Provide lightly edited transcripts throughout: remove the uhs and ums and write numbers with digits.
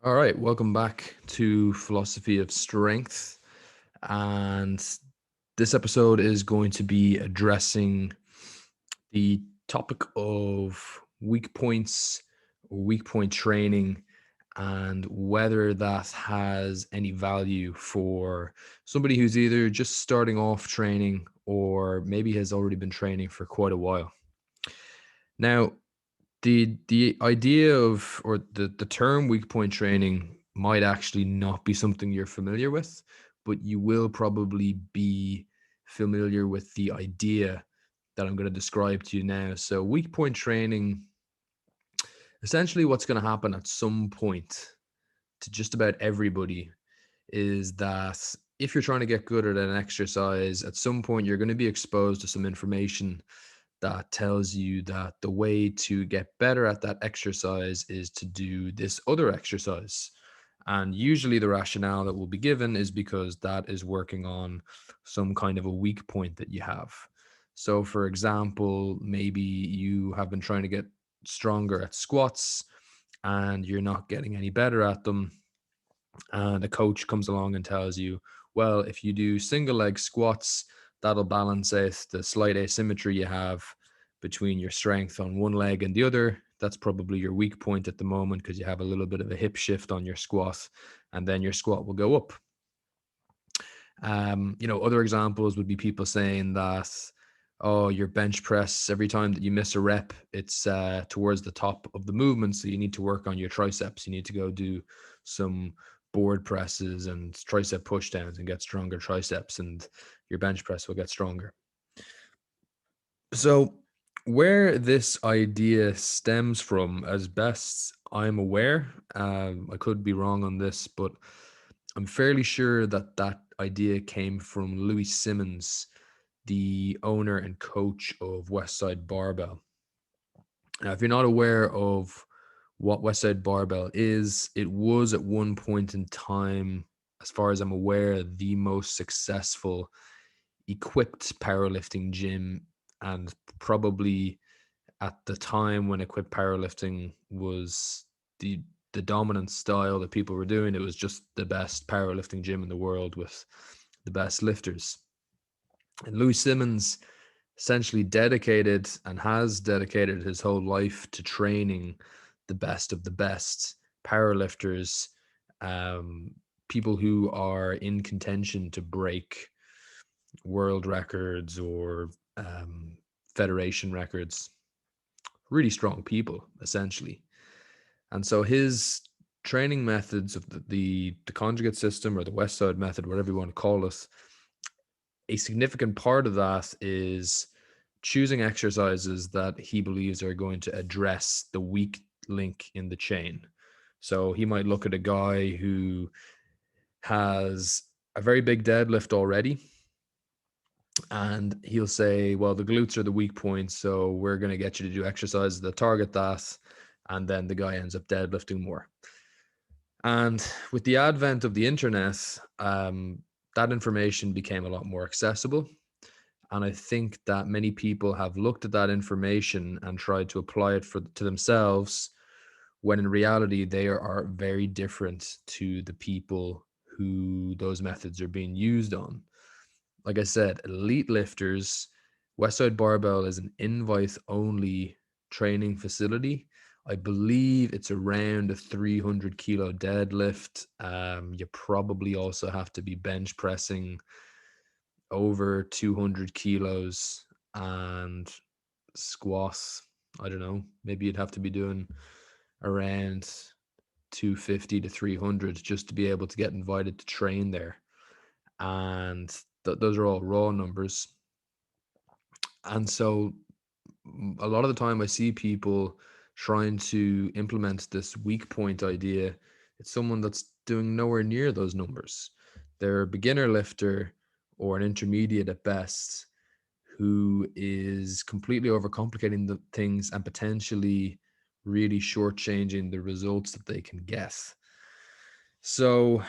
All right, welcome back to Philosophy of Strength. And this episode is going to be addressing the topic of weak points or weak point training and whether that has any value for somebody who's either just starting off training or maybe has already been training for quite a while. Now, the idea of or the term weak point training might actually not be something you're familiar with, but you will probably be familiar with the idea that I'm going to describe to you now. So weak point training, essentially what's going to happen at some point to just about everybody is that if you're trying to get good at an exercise, at some point you're going to be exposed to some information that tells you that the way to get better at that exercise is to do this other exercise. And usually the rationale that will be given is because that is working on some kind of a weak point that you have. So, for example, maybe you have been trying to get stronger at squats and you're not getting any better at them. And a coach comes along and tells you, well, if you do single leg squats, that'll balance out the slight asymmetry you have between your strength on one leg and the other. That's probably your weak point at the moment because you have a little bit of a hip shift on your squat, and then your squat will go up. Other examples would be people saying that, oh, your bench press, every time that you miss a rep, it's towards the top of the movement. So you need to work on your triceps. You need to go do some board presses and tricep push downs and get stronger triceps, and your bench press will get stronger. So, where this idea stems from, as best I'm aware, I could be wrong on this, but I'm fairly sure that that idea came from Louis Simmons, the owner and coach of Westside Barbell. Now, if you're not aware of what Westside Barbell is, it was at one point in time, as far as I'm aware, the most successful equipped powerlifting gym, and probably at the time when equipped powerlifting was the the dominant style that people were doing, it was just the best powerlifting gym in the world with the best lifters. And Louis Simmons essentially dedicated and has dedicated his whole life to training the best of the best powerlifters, um, people who are in contention to break world records or federation records, really strong people, essentially. And so his training methods of the conjugate system or the West Side method, whatever you want to call it, a significant part of that is choosing exercises that he believes are going to address the weak link in the chain. So he might look at a guy who has a very big deadlift already, and he'll say, well, the glutes are the weak point, so we're going to get you to do exercises that target that. And then the guy ends up deadlifting more. And with the advent of the internet, that information became a lot more accessible. And I think that many people have looked at that information and tried to apply it to themselves, when in reality, they are very different to the people who those methods are being used on. Like I said, elite lifters, Westside Barbell is an invite only training facility. I believe it's around a 300 kilo deadlift. You probably also have to be bench pressing over 200 kilos, and squats, I don't know, maybe you'd have to be doing around 250 to 300 just to be able to get invited to train there. And those are all raw numbers. And so a lot of the time I see people trying to implement this weak point idea. It's someone that's doing nowhere near those numbers. They're a beginner lifter or an intermediate at best who is completely overcomplicating the things and potentially really shortchanging the results that they can get. So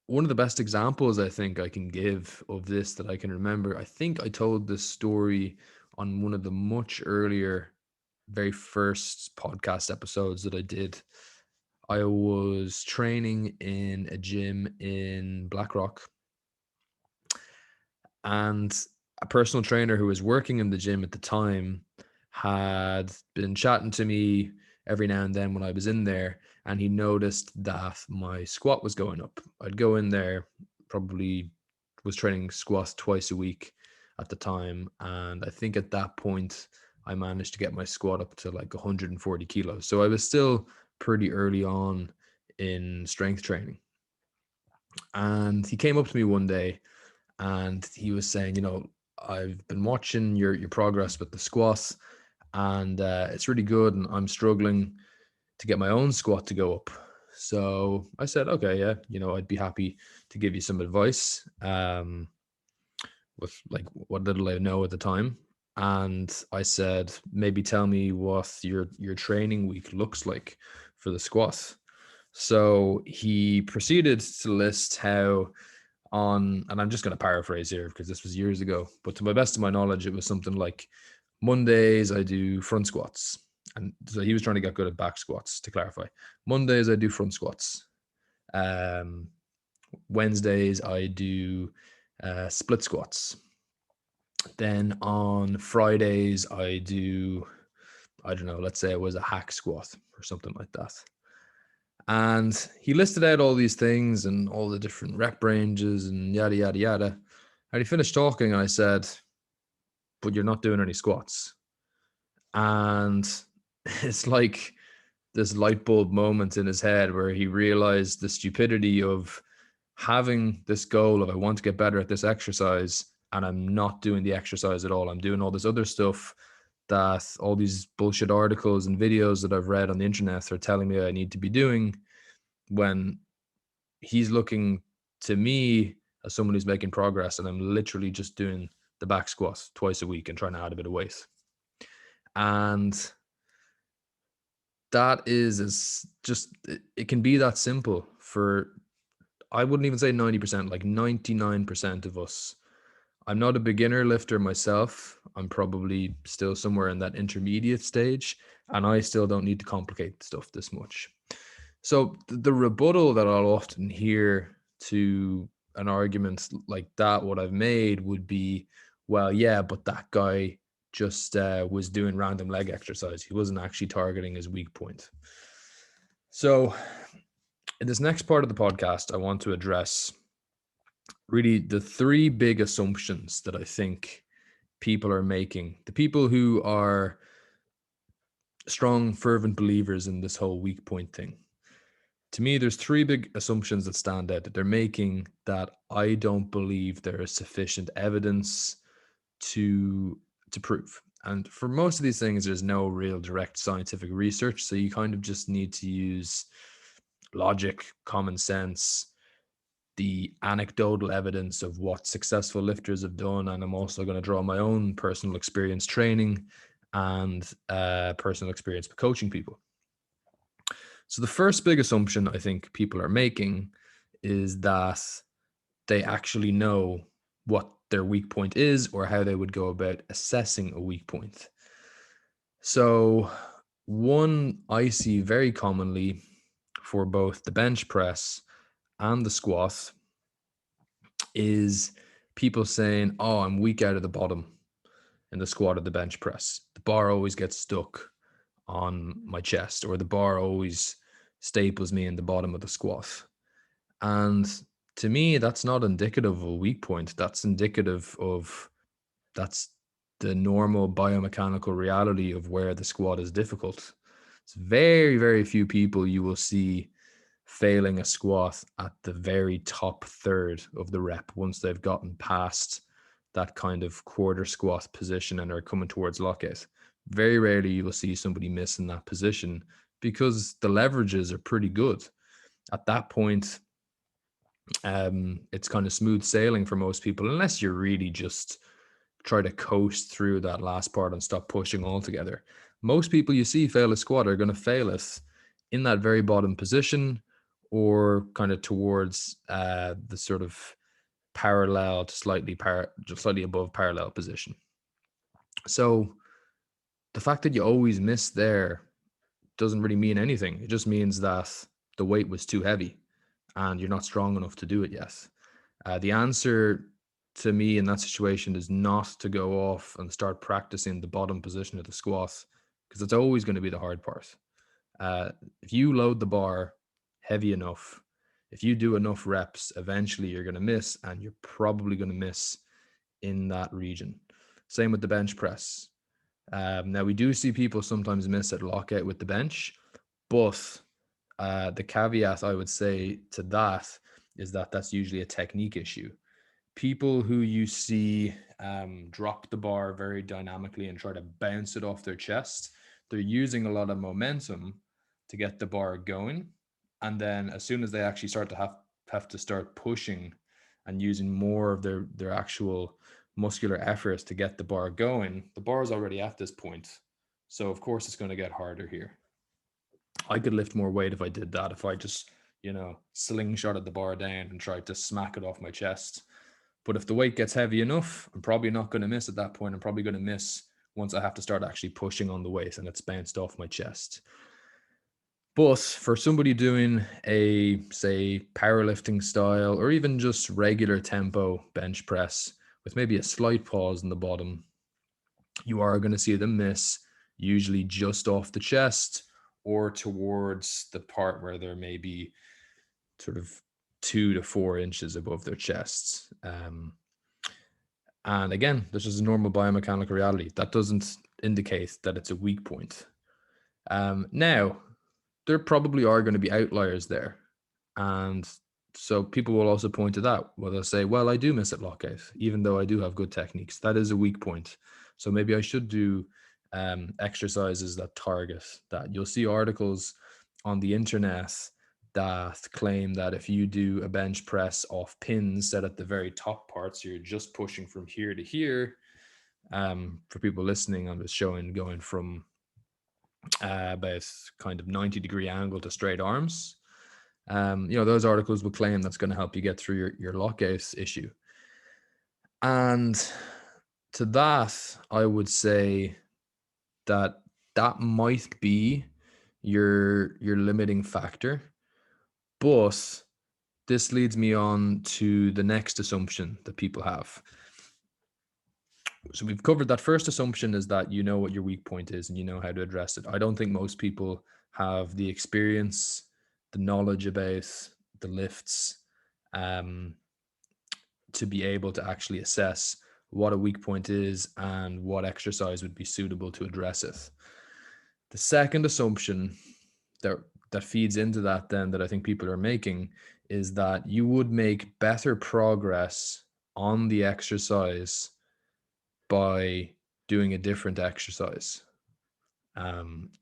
one of the best examples I think I can give of this that I can remember, I think I told this story on one of the much earlier very first podcast episodes that I did, I was training in a gym in Blackrock, and a personal trainer who was working in the gym at the time had been chatting to me every now and then when I was in there, and he noticed that my squat was going up. I'd go in there, probably was training squat twice a week at the time, and I think at that point I managed to get my squat up to like 140 kilos. So I was still pretty early on in strength training. And he came up to me one day and he was saying, I've been watching your progress with the squat, and it's really good, and I'm struggling to get my own squat to go up. So I said, okay, yeah, I'd be happy to give you some advice, with like what little I know at the time. And I said, maybe tell me what your training week looks like for the squat. So he proceeded to list how and I'm just going to paraphrase here because this was years ago, but to my best of my knowledge, it was something like Mondays I do front squats. And so he was trying to get good at back squats, to clarify. Mondays I do front squats. Um, Wednesdays I do split squats. Then on Fridays I do, I don't know, let's say it was a hack squat or something like that. And he listed out all these things and all the different rep ranges and yada, yada, yada. And he finished talking, and I said, but you're not doing any squats. And it's like this light bulb moment in his head where he realized the stupidity of having this goal of, I want to get better at this exercise, and I'm not doing the exercise at all. I'm doing all this other stuff that all these bullshit articles and videos that I've read on the internet are telling me I need to be doing, when he's looking to me as someone who's making progress, and I'm literally just doing the back squat twice a week and trying to add a bit of weight. And that is just, it can be that simple for, I wouldn't even say 90%, like 99% of us. I'm not a beginner lifter myself. I'm probably still somewhere in that intermediate stage, and I still don't need to complicate stuff this much. So the rebuttal that I'll often hear to an argument like that, what I've made, would be, well, yeah, but that guy just was doing random leg exercise. He wasn't actually targeting his weak point. So in this next part of the podcast, I want to address really the three big assumptions that I think people are making. The people who are strong, fervent believers in this whole weak point thing. To me, there's three big assumptions that stand out that they're making that I don't believe there is sufficient evidence to prove. And for most of these things, there's no real direct scientific research. So you kind of just need to use logic, common sense, the anecdotal evidence of what successful lifters have done. And I'm also going to draw my own personal experience training and personal experience coaching people. So the first big assumption I think people are making is that they actually know what their weak point is or how they would go about assessing a weak point. So one I see very commonly for both the bench press and the squat is people saying, oh, I'm weak out of the bottom in the squat or the bench press. The bar always gets stuck on my chest, or the bar always staples me in the bottom of the squat. And to me, that's not indicative of a weak point. That's indicative of, that's the normal biomechanical reality of where the squat is difficult. It's very, very few people you will see failing a squat at the very top third of the rep once they've gotten past that kind of quarter squat position and are coming towards lockout. Very rarely you will see somebody miss in that position because the leverages are pretty good. At that point, it's kind of smooth sailing for most people, unless you're really just try to coast through that last part and stop pushing altogether. Most people you see fail a squat are going to fail it in that very bottom position, or kind of towards the sort of parallel to slightly above parallel position. So the fact that you always miss there doesn't really mean anything. It just means that the weight was too heavy and you're not strong enough to do it yet. The answer to me in that situation is not to go off and start practicing the bottom position of the squat, because it's always going to be the hard part. Uh, if you load the bar heavy enough, if you do enough reps, eventually you're going to miss, and you're probably going to miss in that region. Same with the bench press. Now, we do see people sometimes miss at lockout with the bench, but the caveat I would say to that is that that's usually a technique issue. People who you see drop the bar very dynamically and try to bounce it off their chest, they're using a lot of momentum to get the bar going. And then as soon as they actually start to have to start pushing and using more of their actual muscular efforts to get the bar going, the bar is already at this point. So of course it's going to get harder here. I could lift more weight if I did that, if I just, slingshotted the bar down and tried to smack it off my chest. But if the weight gets heavy enough, I'm probably not going to miss at that point. I'm probably going to miss once I have to start actually pushing on the weight and it's bounced off my chest. But for somebody doing a, say, powerlifting style or even just regular tempo bench press with maybe a slight pause in the bottom, you are going to see them miss, usually just off the chest or towards the part where they're maybe sort of 2 to 4 inches above their chests. And again, this is a normal biomechanical reality. That doesn't indicate that it's a weak point. Now, there probably are going to be outliers there. And so people will also point to that, where they'll say, well, I do miss at lockout, even though I do have good techniques. That is a weak point. So maybe I should do exercises that target that. You'll see articles on the internet that claim that if you do a bench press off pins set at the very top part, so you're just pushing from here to here. For people listening, I'm just showing going from about kind of 90-degree angle to straight arms. Those articles will claim that's going to help you get through your lockout issue. And to that, I would say that that might be your limiting factor. But this leads me on to the next assumption that people have. So we've covered that first assumption is that you know what your weak point is and you know how to address it. I don't think most people have the experience, the knowledge about the lifts, to be able to actually assess what a weak point is and what exercise would be suitable to address it. The second assumption that feeds into that then that I think people are making is that you would make better progress on the exercise by doing a different exercise,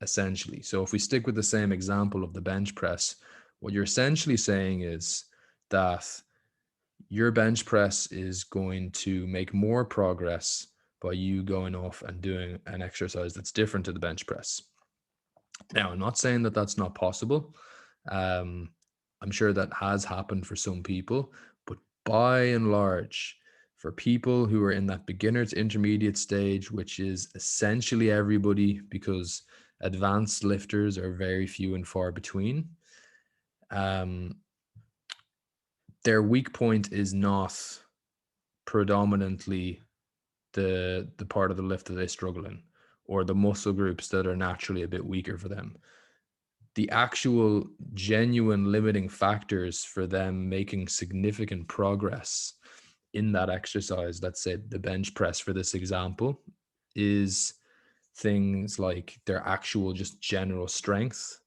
essentially. So if we stick with the same example of the bench press, what you're essentially saying is that your bench press is going to make more progress by you going off and doing an exercise that's different to the bench press. Now, I'm not saying that that's not possible. I'm sure that has happened for some people, but by and large, for people who are in that beginner to intermediate stage, which is essentially everybody because advanced lifters are very few and far between, their weak point is not predominantly the part of the lift that they struggle in or the muscle groups that are naturally a bit weaker for them. The actual genuine limiting factors for them making significant progress in that exercise, let's say the bench press for this example, is things like their actual just general strength,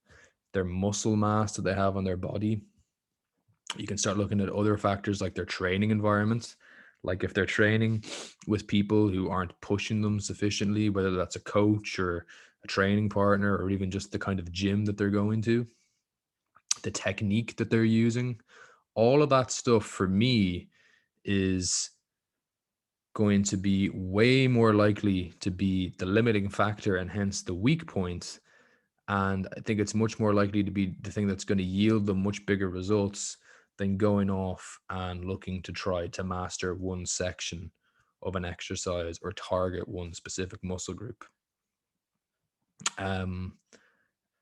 their muscle mass that they have on their body. You can start looking at other factors like their training environment. Like if they're training with people who aren't pushing them sufficiently, whether that's a coach or a training partner or even just the kind of gym that they're going to, the technique that they're using, all of that stuff for me is going to be way more likely to be the limiting factor and hence the weak point. And I think it's much more likely to be the thing that's going to yield them much bigger results than going off and looking to try to master one section of an exercise or target one specific muscle group. Um,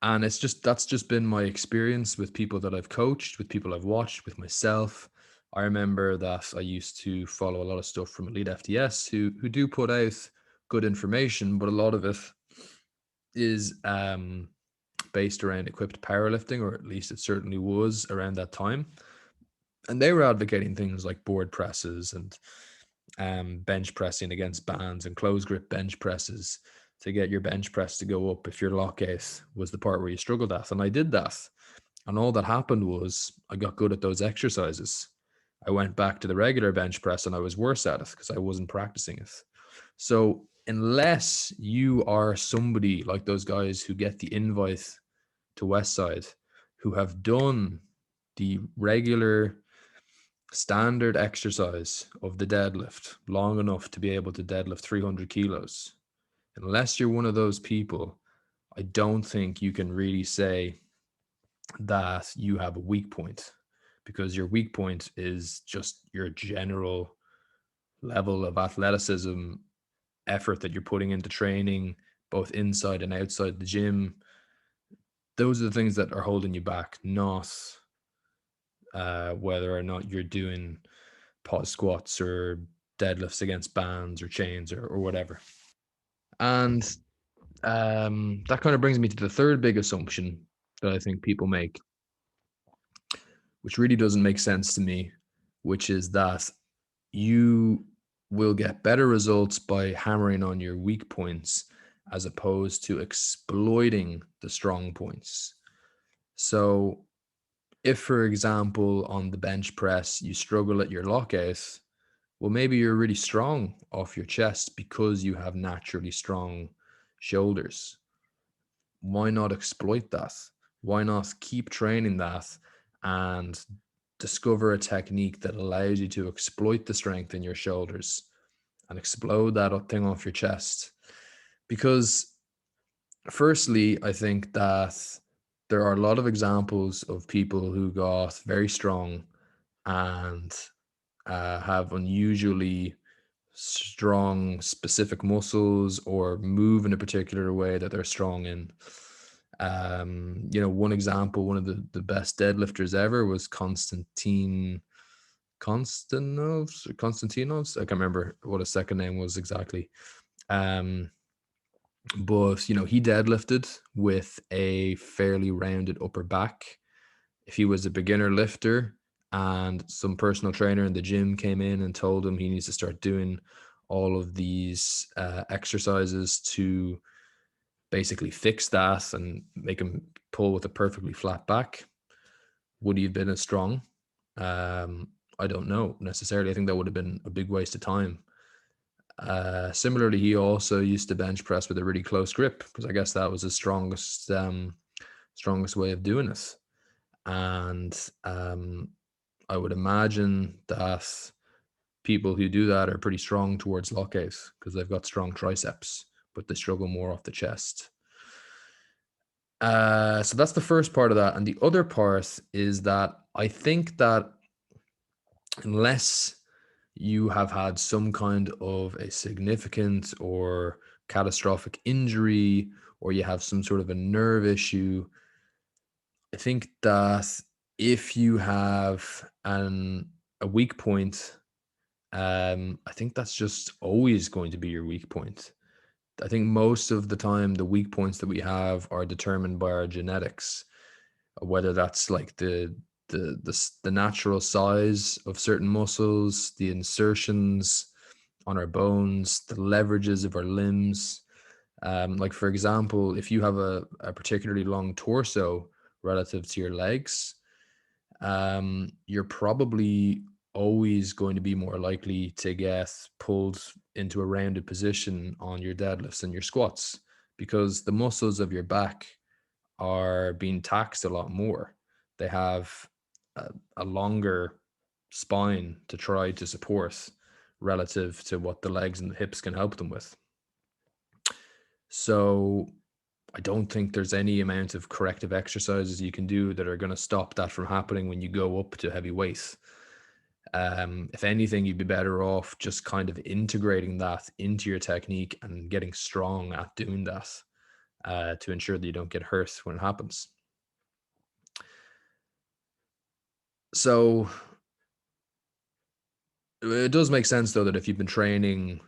and that's just been my experience with people that I've coached, with people I've watched, with myself. I remember that I used to follow a lot of stuff from Elite FTS who do put out good information, but a lot of it is based around equipped powerlifting, or at least it certainly was around that time. And they were advocating things like board presses and bench pressing against bands and close grip bench presses to get your bench press to go up if your lockout was the part where you struggled at. And I did that. And all that happened was I got good at those exercises. I went back to the regular bench press and I was worse at it because I wasn't practicing it. So unless you are somebody like those guys who get the invite to Westside, who have done the regular standard exercise of the deadlift long enough to be able to deadlift 300 kilos, unless you're one of those people, I don't think you can really say that you have a weak point, because your weak point is just your general level of athleticism, effort that you're putting into training, both inside and outside the gym. Those are the things that are holding you back, not whether or not you're doing pause squats or deadlifts against bands or chains or whatever. And that kind of brings me to the third big assumption that I think people make, which really doesn't make sense to me, which is that you will get better results by hammering on your weak points as opposed to exploiting the strong points. So, if, for example, on the bench press, you struggle at your lockout, well, maybe you're really strong off your chest because you have naturally strong shoulders. Why not exploit that? Why not keep training that and discover a technique that allows you to exploit the strength in your shoulders and explode that thing off your chest? Because, firstly, I think that there are a lot of examples of people who got very strong and have unusually strong specific muscles or move in a particular way that they're strong in. One example, one of the best deadlifters ever was Konstantinovs. I can't remember what his second name was exactly. Um, but he deadlifted with a fairly rounded upper back. If he was a beginner lifter and some personal trainer in the gym came in and told him he needs to start doing all of these exercises to basically fix that and make him pull with a perfectly flat back, would he have been as strong? Um, I don't know necessarily. I think that would have been a big waste of time. Similarly, he also used to bench press with a really close grip because I guess that was his strongest way of doing it. And I would imagine that people who do that are pretty strong towards lockout because they've got strong triceps, but they struggle more off the chest. So that's the first part of that. And the other part is that I think that unless you have had some kind of a significant or catastrophic injury, or you have some sort of a nerve issue, I think that if you have a weak point, I think that's just always going to be your weak point. I think most of the time the weak points that we have are determined by our genetics, whether that's like the natural size of certain muscles, the insertions on our bones, the leverages of our limbs. Like for example, if you have a particularly long torso relative to your legs, you're probably always going to be more likely to get pulled into a rounded position on your deadlifts and your squats because the muscles of your back are being taxed a lot more. They have a longer spine to try to support relative to what the legs and the hips can help them with. So I don't think there's any amount of corrective exercises you can do that are going to stop that from happening when you go up to heavy weight. If anything, you'd be better off just kind of integrating that into your technique and getting strong at doing that. to ensure that you don't get hurt when it happens. So it does make sense though that if you've been training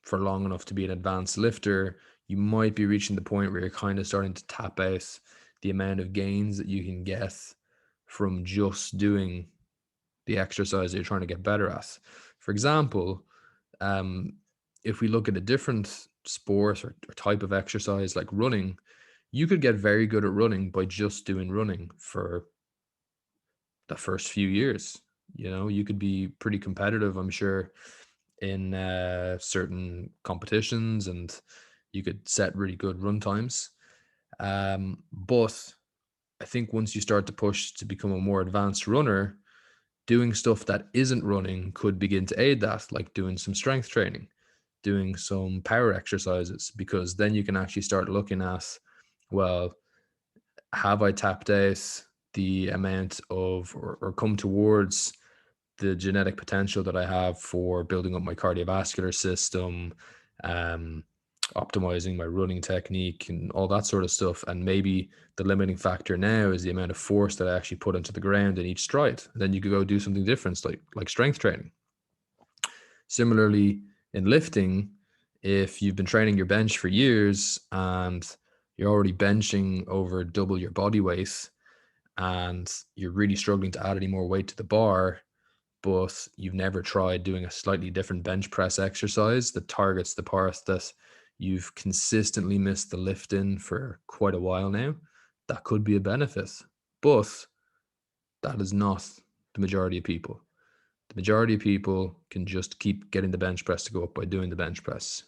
for long enough to be an advanced lifter, you might be reaching the point where you're kind of starting to tap out the amount of gains that you can get from just doing the exercise that you're trying to get better at. For example, um, if we look at a different sport or type of exercise like running, you could get very good at running by just doing running for the first few years. You know, you could be pretty competitive, I'm sure, in certain competitions, and you could set really good run times. But I think once you start to push to become a more advanced runner, doing stuff that isn't running could begin to aid that, like doing some strength training, doing some power exercises, because then you can actually start looking at, well, have I tapped out the amount of or come towards the genetic potential that I have for building up my cardiovascular system, um, optimizing my running technique, and all that sort of stuff. And maybe the limiting factor now is the amount of force that I actually put into the ground in each stride. And then you could go do something different, like strength training. Similarly, in lifting, if you've been training your bench for years and you're already benching over double your body weight and you're really struggling to add any more weight to the bar, but you've never tried doing a slightly different bench press exercise that targets the part that you've consistently missed the lift in for quite a while now, that could be a benefit. But that is not the majority of people. The majority of people can just keep getting the bench press to go up by doing the bench press.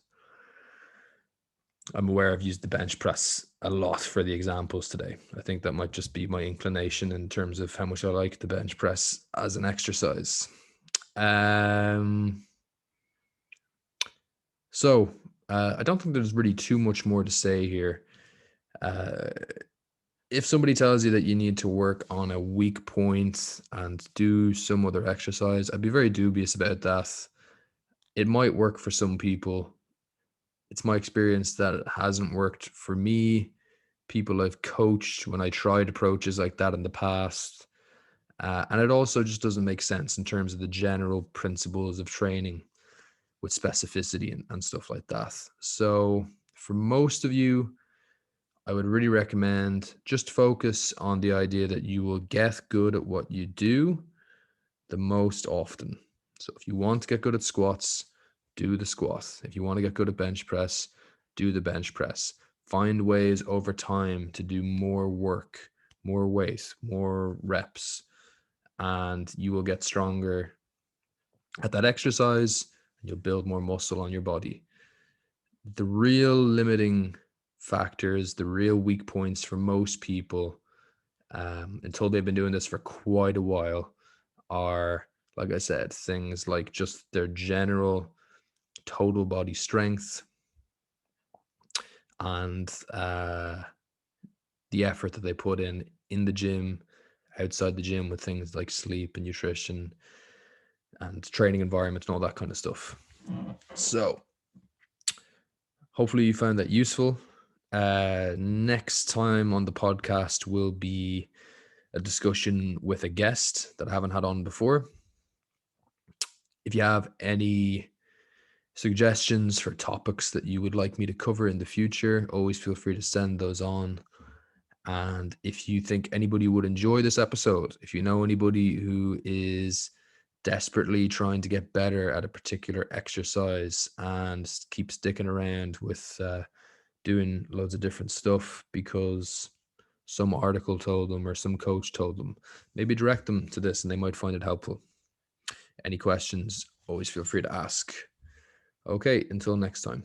I'm aware I've used the bench press a lot for the examples today. I think that might just be my inclination in terms of how much I like the bench press as an exercise. Um, so I don't think there's really too much more to say here. Uh, if somebody tells you that you need to work on a weak point and do some other exercise, I'd be very dubious about that. It might work for some people. It's my experience that it hasn't worked for me. People I've coached when I tried approaches like that in the past. And it also just doesn't make sense in terms of the general principles of training with specificity and stuff like that. So for most of you, I would really recommend just focus on the idea that you will get good at what you do the most often. So if you want to get good at squats, do the squat. If you want to get good at bench press, do the bench press. Find ways over time to do more work, more weight, more reps, and you will get stronger at that exercise and you'll build more muscle on your body. The real limiting factors, the real weak points for most people, until they've been doing this for quite a while, are, like I said, things like just their general total body strength and the effort that they put in the gym, outside the gym, with things like sleep and nutrition and training environment and all that kind of stuff. So hopefully you found that useful. Next time on the podcast will be a discussion with a guest that I haven't had on before. If you have any suggestions for topics that you would like me to cover in the future, always feel free to send those on. And if you think anybody would enjoy this episode, if you know anybody who is desperately trying to get better at a particular exercise and keep sticking around with doing loads of different stuff because some article told them or some coach told them, maybe direct them to this and they might find it helpful. Any questions, always feel free to ask. Okay, until next time.